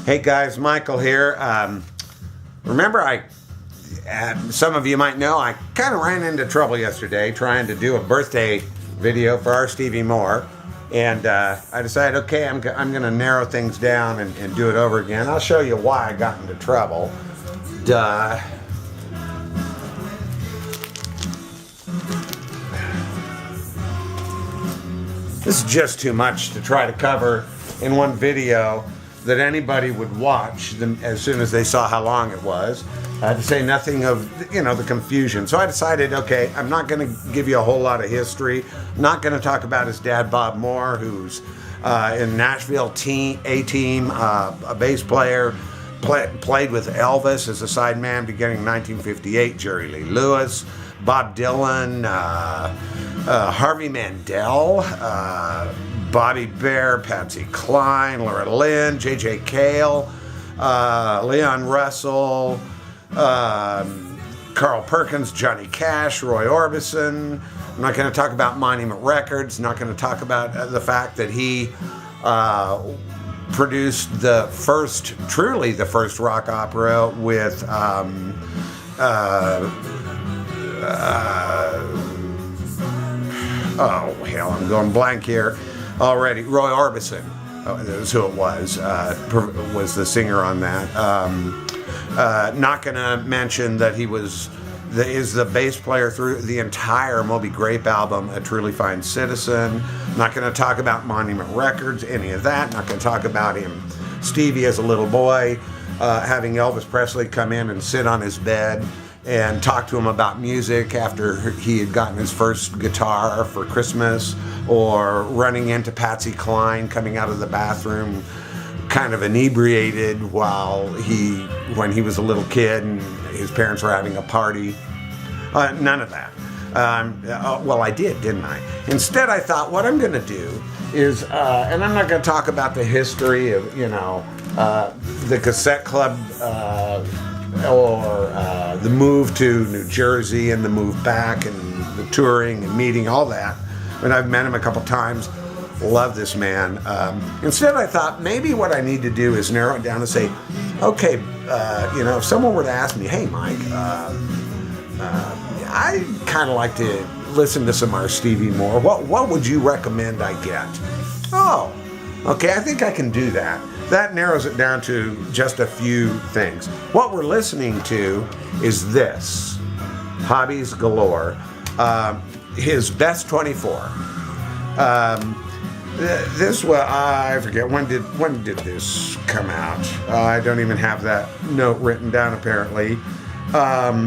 Hey guys, Michael here. Remember, some of you might know, I kind of ran into trouble yesterday trying to do a birthday video for our Stevie Moore. And I decided, okay, I'm going to narrow things down and do it over again. I'll show you why I got into trouble. Duh. This is just too much to try to cover in one video that anybody would watch as soon as they saw how long it was, to say nothing of, the confusion. So I decided, okay, I'm not going to give you a whole lot of history. I'm not going to talk about his dad, Bob Moore, who's in Nashville A-Team, a bass player, played with Elvis as a sideman beginning in 1958, Jerry Lee Lewis, Bob Dylan, Harvey Mandel, Bobby Bear, Patsy Cline, Loretta Lynn, J.J. Cale, Leon Russell, Carl Perkins, Johnny Cash, Roy Orbison. I'm not going to talk about Monument Records. Not going to talk about the fact that he produced truly the first rock opera with oh hell, I'm going blank here already. Roy Orbison, is who it was the singer on that. Not going to mention that he is the bass player through the entire Moby Grape album, A Truly Fine Citizen. Not going to talk about Monument Records, any of that. Not going to talk about him, Stevie, as a little boy, having Elvis Presley come in and sit on his bed and talk to him about music after he had gotten his first guitar for Christmas, or running into Patsy Cline coming out of the bathroom kind of inebriated when he was a little kid and his parents were having a party. None of that. Well, I did, didn't I? Instead, I thought what I'm going to do is, and I'm not going to talk about the history of, the cassette club, or the move to New Jersey and the move back and the touring and meeting, all that. And I've met him a couple times. Love this man. Instead, I thought maybe what I need to do is narrow it down and say, okay, if someone were to ask me, hey, Mike, I kind of like to listen to some more Stevie Moore. What would you recommend I get? Oh, okay, I think I can do that. That narrows it down to just a few things. What we're listening to is this, Hobbies Galore, his Best 24. This was, I forget, when did this come out? I don't even have that note written down apparently. But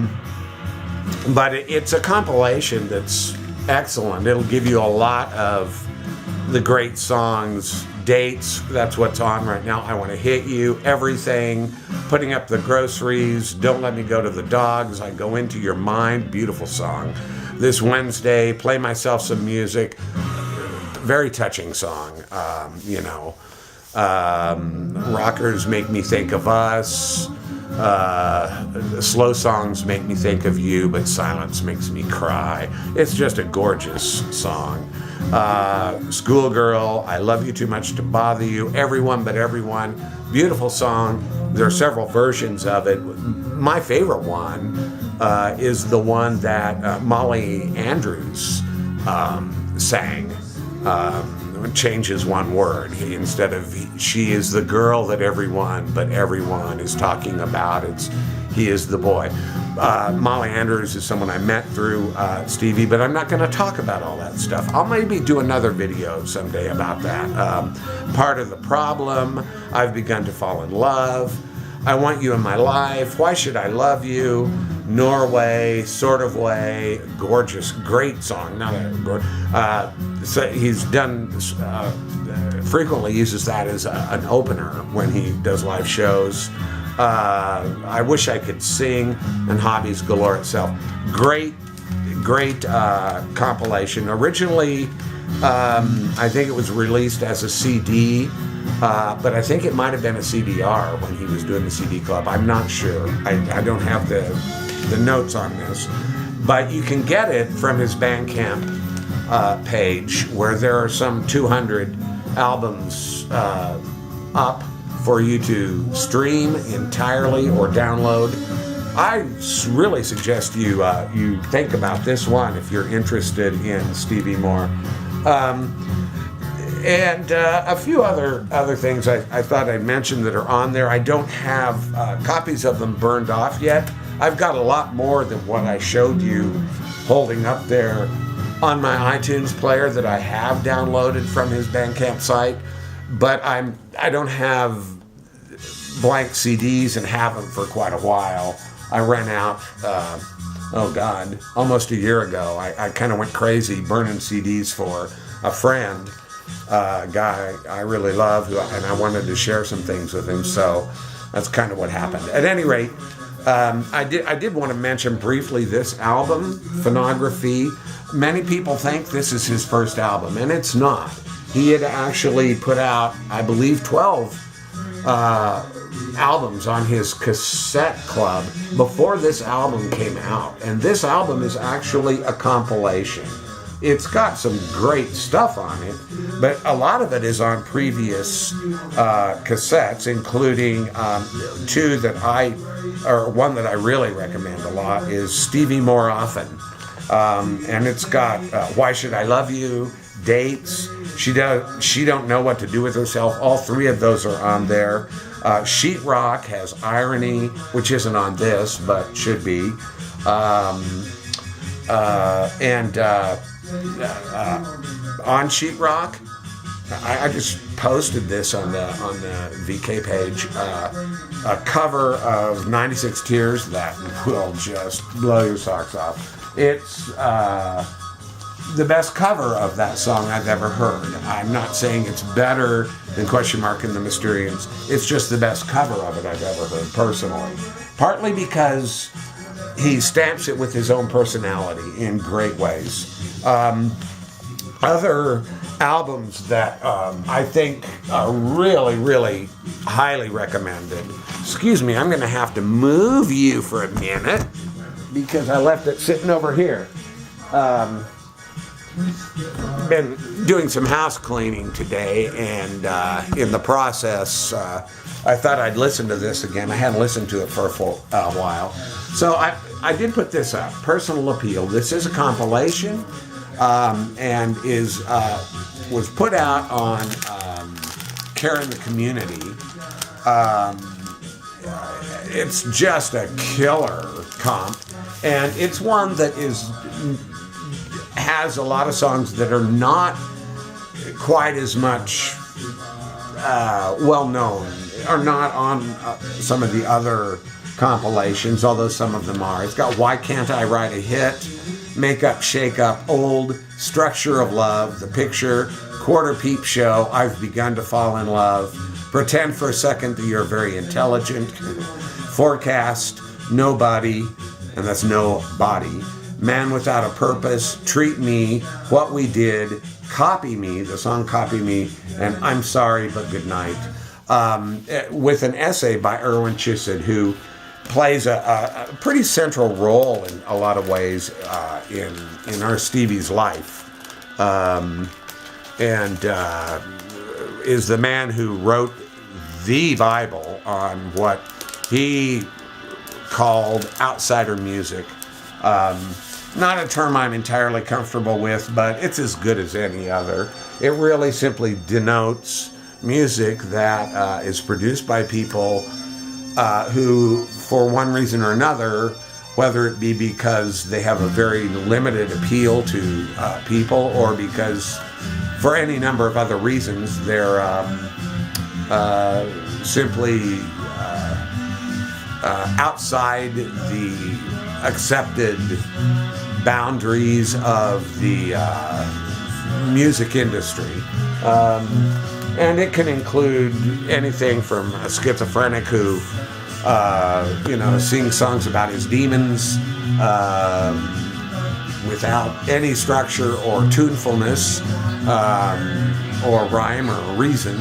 it's a compilation that's excellent. It'll give you a lot of the great songs, dates. That's what's on right now. I Want to Hit You, Everything, Putting Up the Groceries, Don't Let Me Go to the Dogs, I Go Into Your Mind, beautiful song. This Wednesday, Play Myself Some Music, very touching song. Rockers Make Me Think of Us, slow songs make me think of you, but silence makes me cry. It's just a gorgeous song. Schoolgirl, I Love You Too Much to Bother You, Everyone But Everyone, beautiful song. There are several versions of it. My favorite one is the one that Molly Andrews sang. Changes one word. Instead of she is the girl that everyone but everyone is talking about, he is the boy. Molly Andrews is someone I met through Stevie, but I'm not going to talk about all that stuff. I'll maybe do another video someday about that. Part of the Problem, I've Begun to Fall in Love, I Want You in My Life, Why Should I Love You, Norway, Sort of Way, gorgeous, great song. So he's done, frequently uses that as an opener when he does live shows. I Wish I Could Sing, and Hobbies Galore itself. Great compilation. Originally, I think it was released as a CD, but I think it might have been a CDR when he was doing the CD Club. I'm not sure. I don't have the notes on this, but you can get it from his Bandcamp page, where there are some 200 albums up for you to stream entirely or download. I really suggest you think about this one if you're interested in Stevie Moore. And a few other things I thought I'd mention that are on there. I don't have copies of them burned off yet. I've got a lot more than what I showed you holding up there on my iTunes player that I have downloaded from his Bandcamp site, but I don't have blank CDs and haven't for quite a while. I ran out, almost a year ago. I kind of went crazy burning CDs for a friend, a guy I really love, and I wanted to share some things with him, so that's kind of what happened. At any rate, I did want to mention briefly this album, Phonography. Many people think this is his first album, and it's not. He had actually put out, I believe, 12 albums on his cassette club before this album came out. And this album is actually a compilation. It's got some great stuff on it, but a lot of it is on previous cassettes, including two that one that I really recommend a lot is Stevie More Often. And it's got Why Should I Love You, Dates, She Don't Know What to Do With Herself. All three of those are on there. Sheetrock has Irony, which isn't on this, but should be. On Sheetrock, I just posted this on the VK page, a cover of 96 Tears that will just blow your socks off. It's the best cover of that song I've ever heard. I'm not saying it's better than Question Mark and the Mysterians. It's just the best cover of it I've ever heard, personally. Partly because he stamps it with his own personality in great ways. Other albums that I think are really, really highly recommended. Excuse me, I'm going to have to move you for a minute because I left it sitting over here. Been doing some house cleaning today, and in the process, I thought I'd listen to this again. I hadn't listened to it for a while. So I did put this up, Personal Appeal. This is a compilation, and was put out on Care in the Community. It's just a killer comp, and it's one that has a lot of songs that are not quite as much well known, or not on some of the other compilations, although some of them are. It's got Why Can't I Write a Hit, Make Up, Shake Up, Old, Structure of Love, The Picture, Quarter Peep Show, I've Begun to Fall in Love, Pretend for a Second That You're Very Intelligent, Forecast, Nobody, and that's Nobody, Man Without a Purpose, Treat Me, What We Did, Copy Me, the song Copy Me, and I'm Sorry But Good Night, with an essay by Erwin Chisholm, who plays a pretty central role in a lot of ways in our Stevie's life, and is the man who wrote the Bible on what he called outsider music. Not a term I'm entirely comfortable with, but it's as good as any other. It really simply denotes music that is produced by people who, for one reason or another, whether it be because they have a very limited appeal to people, or because for any number of other reasons they're simply outside the accepted boundaries of the music industry. And it can include anything from a schizophrenic who, sings songs about his demons without any structure or tunefulness or rhyme or reason,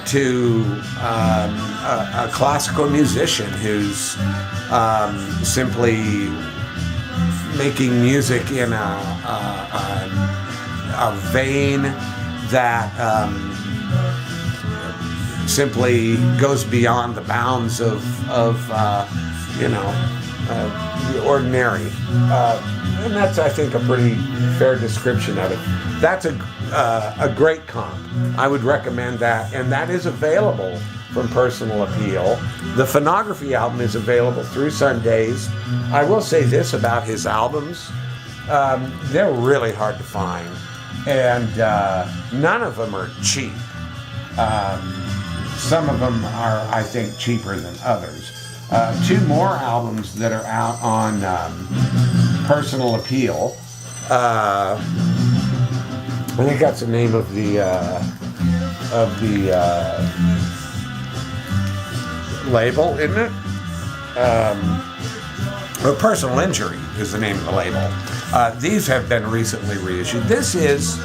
to a classical musician who's simply making music in a vein that simply goes beyond the bounds of the ordinary. And that's, I think, a pretty fair description of it. That's a great comp. I would recommend that, and that is available from Personal Appeal. The Phonography album is available through Sundays. I will say this about his albums. They're really hard to find, and none of them are cheap. Some of them are, I think, cheaper than others. Two more albums that are out on Personal Appeal. I think that's the name of the label, isn't it? Or Personal Injury is the name of the label. These have been recently reissued. This is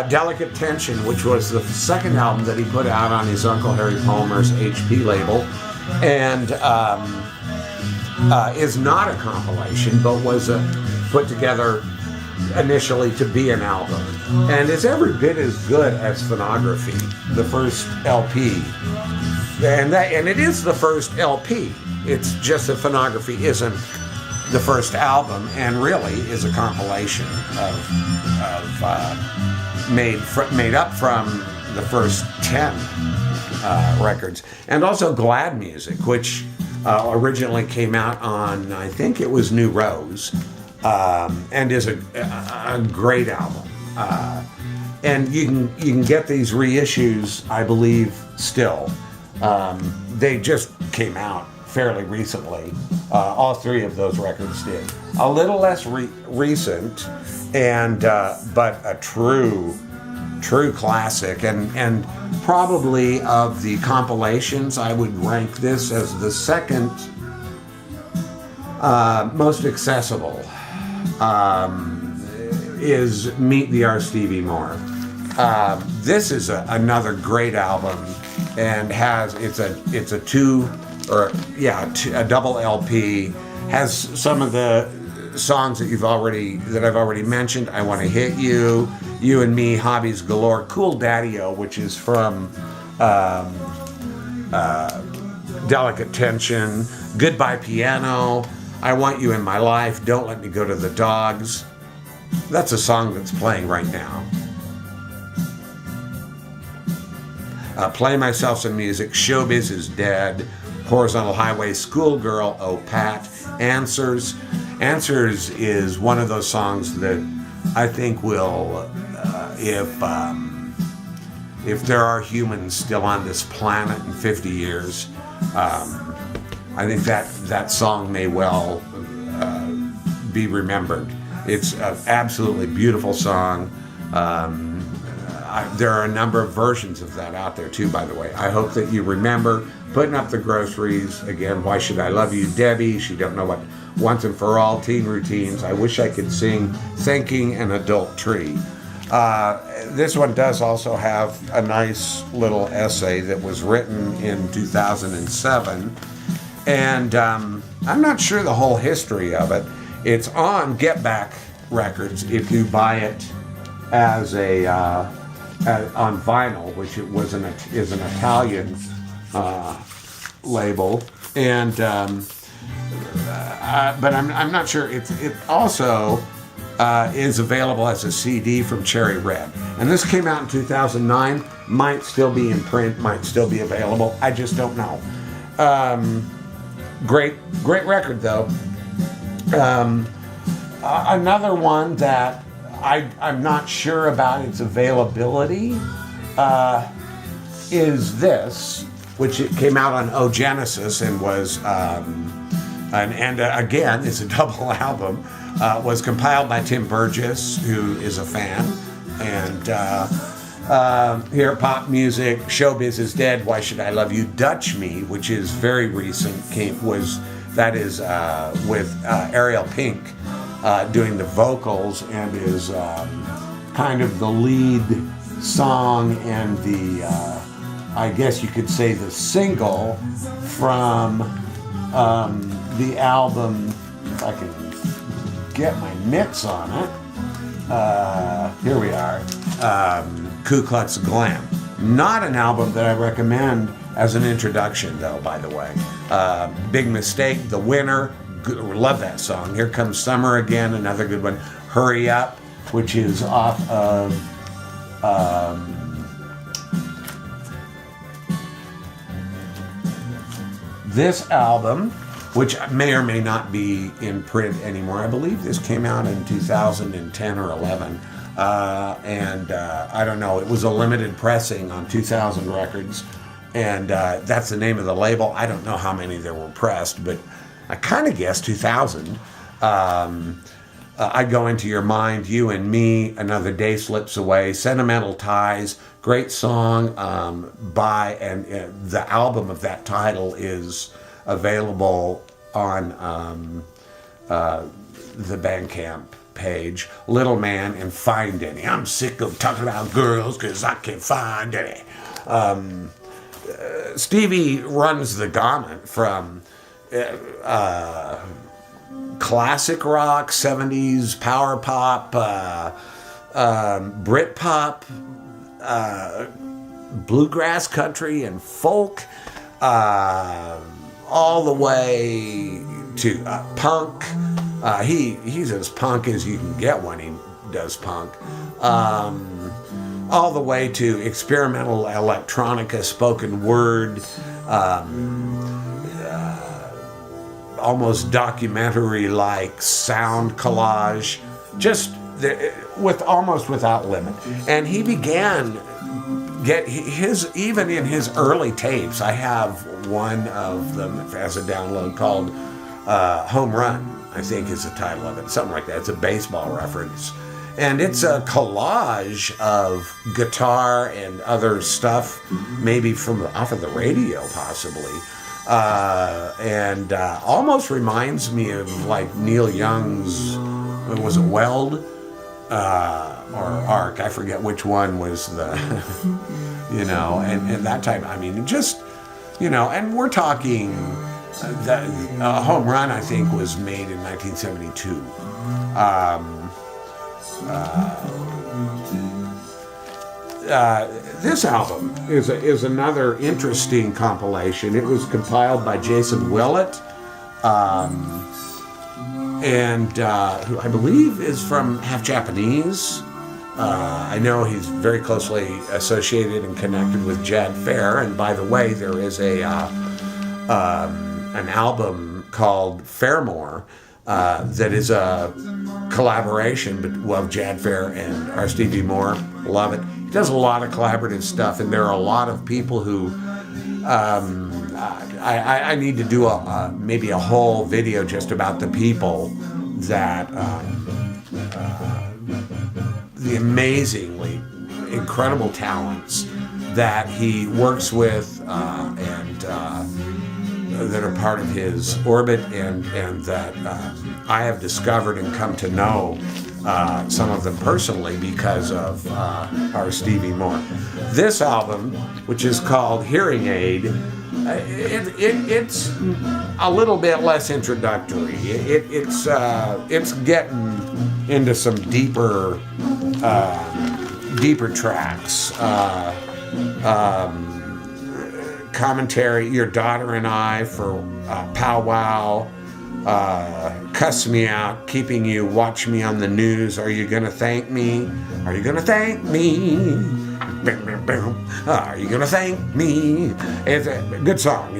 Delicate Tension, which was the second album that he put out on his Uncle Harry Palmer's HP label, and is not a compilation, but was put together initially to be an album, and is every bit as good as Phonography, the first LP. And it is the first LP. It's just that Phonography isn't the first album, and really is a compilation made up from the first 10 records. And also Glad Music, which originally came out on, I think it was New Rose, and is a great album. And you can get these reissues, I believe, still. They just came out fairly recently. All three of those records did. A little less recent, and but a true classic, and probably of the compilations, I would rank this as the second most accessible. Is Meet the R. Stevie Moore. This is another great album, and it's a double LP. Has some of the songs that I've already mentioned. I Want to Hit You, You and Me, Hobbies Galore, Cool Daddy-O, which is from Delicate Tension, Goodbye Piano, I Want You in My Life, Don't Let Me Go to the Dogs. That's a song that's playing right now. Play Myself Some Music, Showbiz is Dead, Horizontal Highway, Schoolgirl, Oh Pat, Answers. Answers is one of those songs that I think will, if there are humans still on this planet in 50 years, I think that song may well be remembered. It's an absolutely beautiful song. There are a number of versions of that out there too, by the way. I hope that you remember Putting Up the Groceries. Again, Why Should I Love You, Debbie, She Don't Know What, Once and For All, Teen Routines, I Wish I Could Sing, Thinking, and Adult Tree. This one does also have a nice little essay that was written in 2007. And I'm not sure the whole history of it. It's on Get Back Records if you buy it as on vinyl, which is an Italian label, and but I'm not sure. It also is available as a CD from Cherry Red, and this came out in 2009. Might still be in print, might still be available. I just don't know. Great record though. Another one that I'm not sure about its availability is this, which it came out on O Genesis and was, again, it's a double album, was compiled by Tim Burgess, who is a fan, and here, pop music, Showbiz is Dead, Why Should I Love You, Dutch Me, which is very recent, with Ariel Pink doing the vocals, and is kind of the lead song and the, I guess you could say, the single from the album, if I can get my mitts on it. Here we are. Ku Klux Glam. Not an album that I recommend as an introduction, though, by the way. Big Mistake, The Winner. Love that song. Here Comes Summer Again, another good one. Hurry Up, which is off of this album, which may or may not be in print anymore. I believe this came out in 2010 or 11. I don't know, it was a limited pressing on 2000 Records, and that's the name of the label. I don't know how many there were pressed, but I kind of guess 2000. I Go Into Your Mind, You and Me, Another Day Slips Away, Sentimental Ties, great song and the album of that title is available on the Bandcamp page. Little Man and Find Any. I'm sick of talking about girls because I can't find any. Stevie runs the gamut from classic rock, 70s power pop, Brit pop, bluegrass country and folk, all the way to punk. He's as punk as you can get when he does punk. All the way to experimental electronica, spoken word, almost documentary-like sound collage, just almost without limit. And he began even in his early tapes. I have one of them as a download called Home Run, I think is the title of it, something like that. It's a baseball reference. And it's a collage of guitar and other stuff, maybe from off of the radio, possibly. Almost reminds me of like Neil Young's, was it Weld? Or Arc, I forget which one was the, and that type, I mean, just, and we're talking, Home Run, I think, was made in 1972. This album is another interesting compilation. It was compiled by Jason Willett, who I believe is from half Japanese. I know he's very closely associated and connected with Jad Fair. And by the way, there is an album called Fairmore that is a collaboration of Jad Fair and our Stevie Moore. Love it. He does a lot of collaborative stuff, and there are a lot of people who I need to do maybe a whole video just about the people that the amazingly incredible talents that he works with and that are part of his orbit and that I have discovered and come to know some of them personally because of our Stevie Moore. This album, which is called Hearing Aid, it's a little bit less introductory. It's getting into some deeper tracks. Commentary, Your Daughter and I for Pow Wow, Cuss Me Out, Keeping You, Watch Me on the News, Are You Gonna Thank Me? Are You Gonna Thank Me? Are You Gonna Thank Me? It's a good song.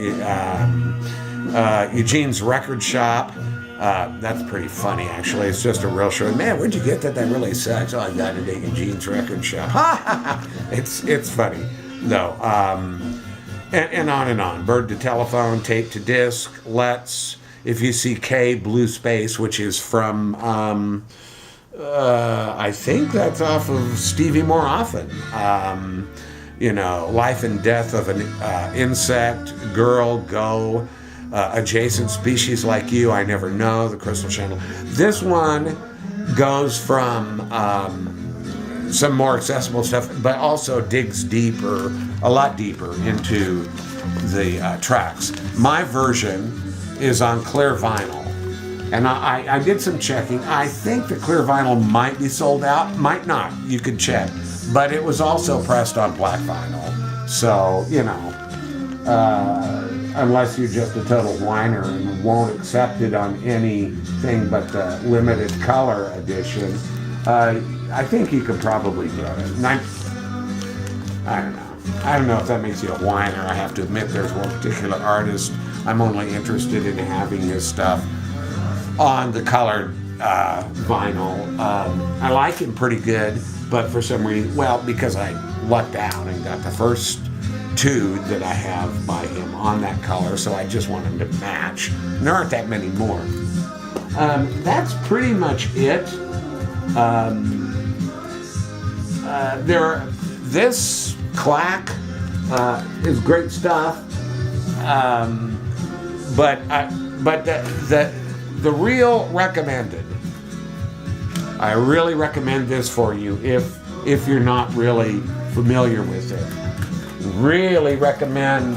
Eugene's Record Shop. That's pretty funny, actually. It's just a real short. Man, where'd you get that? That really sucks. Oh, I got it at Eugene's Record Shop. It's funny, though. And on and on. Bird to Telephone, Tape to Disc, Let's, If You See K, Blue Space, which is from, I think that's off of Stevie More Often. Life and Death of an Insect, Girl, Go, Adjacent Species Like You, I Never Know, The Crystal Chandelier. This one goes from some more accessible stuff, but also digs a lot deeper into the tracks. My version is on clear vinyl, and I did some checking. I think the clear vinyl might be sold out, might not. You could check, but it was also pressed on black vinyl. So, unless you're just a total whiner and won't accept it on anything but the limited color edition, I think you could probably get it. And I don't know. I don't know if that makes you a whiner. I have to admit there's one particular artist I'm only interested in having his stuff on the colored vinyl. I like him pretty good, but for some reason, because I lucked out and got the first two that I have by him on that color, so I just want them to match. And there aren't that many more. That's pretty much it. This clack is great stuff, but the real recommended. I really recommend this for you if you're not really familiar with it. Really recommend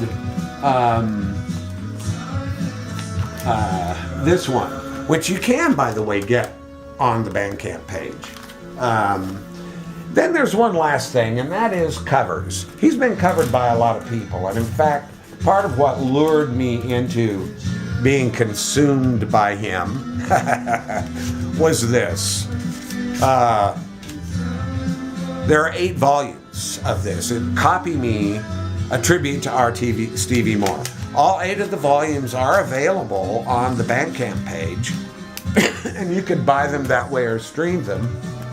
this one, which you can, by the way, get on the Bandcamp page. Then there's one last thing, and that is covers. He's been covered by a lot of people, and in fact, part of what lured me into being consumed by him was this. There are 8 volumes of this. Copy Me, a tribute to Stevie Moore. All 8 of the volumes are available on the Bandcamp page, and you could buy them that way or stream them,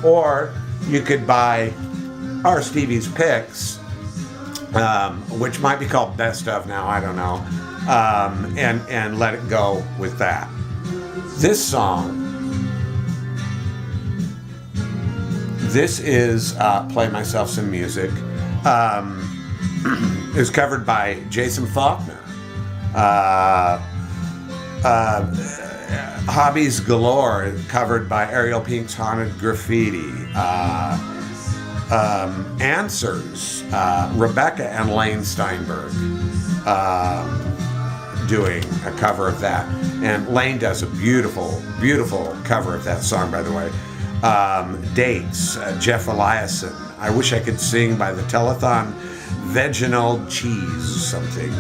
or you could buy our Stevie's Picks, which might be called Best Of now, I don't know, and let it go with that. This song, this is Play Myself Some Music, is covered by Jason Faulkner. Hobbies Galore, covered by Ariel Pink's Haunted Graffiti. Answers, Rebecca and Lane Steinberg doing a cover of that. And Lane does a beautiful, beautiful cover of that song, by the way. Dates, Jeff Eliason. I Wish I Could Sing by the Telethon. Vegetal Cheese, something.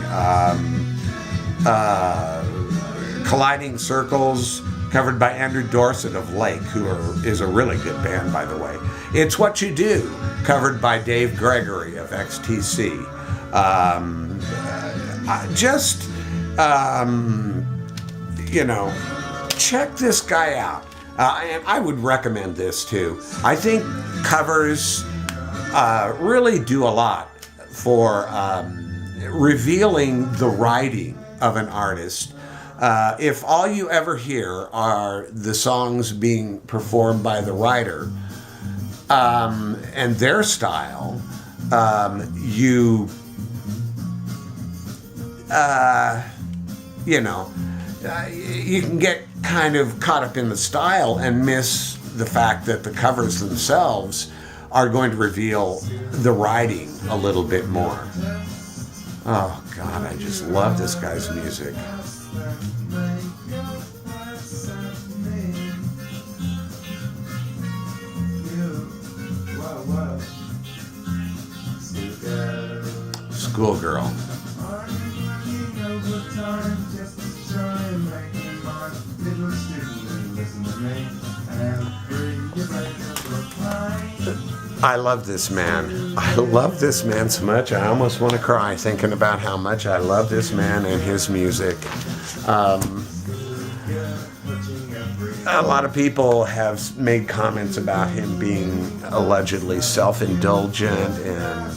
Colliding Circles, covered by Andrew Dorset of Lake, who is a really good band, by the way. It's What You Do, covered by Dave Gregory of XTC. Check this guy out. And I would recommend this too. I think covers really do a lot for revealing the writing of an artist. If all you ever hear are the songs being performed by the writer and their style, you can get kind of caught up in the style and miss the fact that the covers themselves are going to reveal the writing a little bit more. Oh God, I just love this guy's music. Schoolgirl. I love this man. I love this man so much. I almost want to cry thinking about how much I love this man and his music. A lot of people have made comments about him being allegedly self-indulgent and,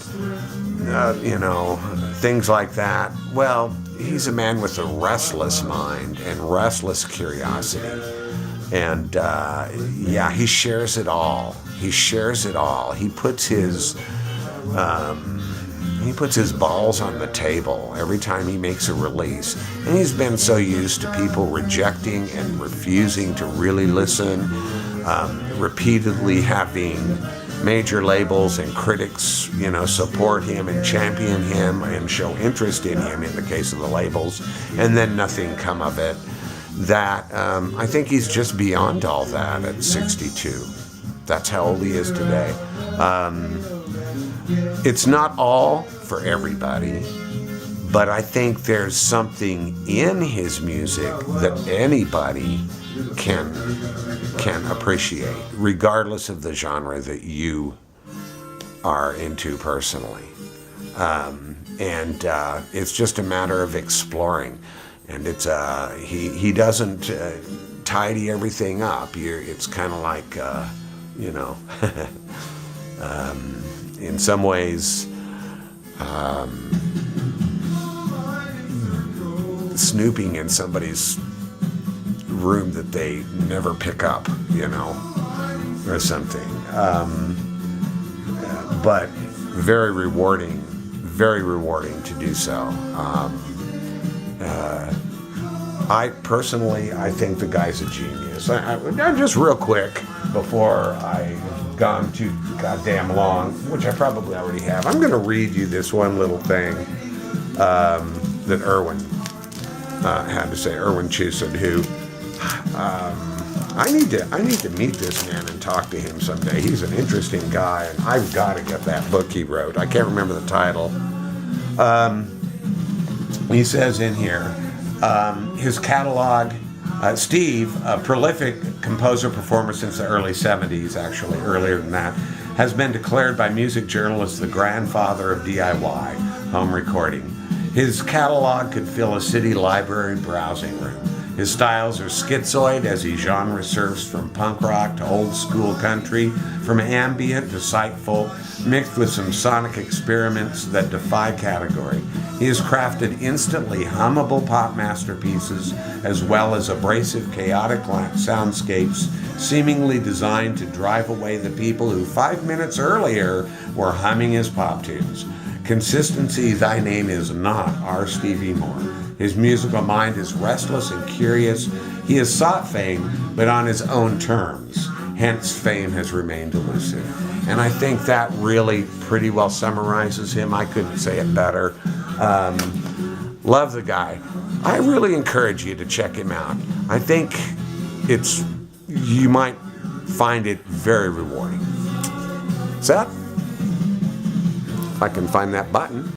things like that. Well, he's a man with a restless mind and restless curiosity. And, he shares it all. He shares it all. He puts his balls on the table every time he makes a release. And he's been so used to people rejecting and refusing to really listen, repeatedly having major labels and critics, support him and champion him and show interest in him in the case of the labels, and then nothing come of it. That I think he's just beyond all that at 62. That's how old he is today. It's not all for everybody, but I think there's something in his music that anybody can appreciate, regardless of the genre that you are into personally. And it's just a matter of exploring. And it's he doesn't tidy everything up. It's kind of like you know, in some ways, snooping in somebody's room that they never pick up, you know, or something. But very rewarding to do so. I personally, I think the guy's a genius. I'm just real quick before I've gone too goddamn long, which I probably already have. I'm going to read you this one little thing that Erwin had to say. Erwin Chusin, who I need to meet this man and talk to him someday. He's an interesting guy, and I've got to get that book he wrote. I can't remember the title. He says in here, his catalog, Steve, a prolific composer-performer since the early 70s, actually earlier than that, has been declared by music journalists the grandfather of DIY home recording. His catalog could fill a city library browsing room. His styles are schizoid as he genre surfs from punk rock to old school country, from ambient to psych-folk, mixed with some sonic experiments that defy category. He has crafted instantly hummable pop masterpieces as well as abrasive, chaotic soundscapes seemingly designed to drive away the people who 5 minutes earlier were humming his pop tunes. Consistency, thy name is not our Stevie Moore. His musical mind is restless and curious. He has sought fame, but on his own terms. Hence, fame has remained elusive. And I think that really pretty well summarizes him. I couldn't say it better. Love the guy. I really encourage you to check him out. I think you might find it very rewarding. What's that? If I can find that button.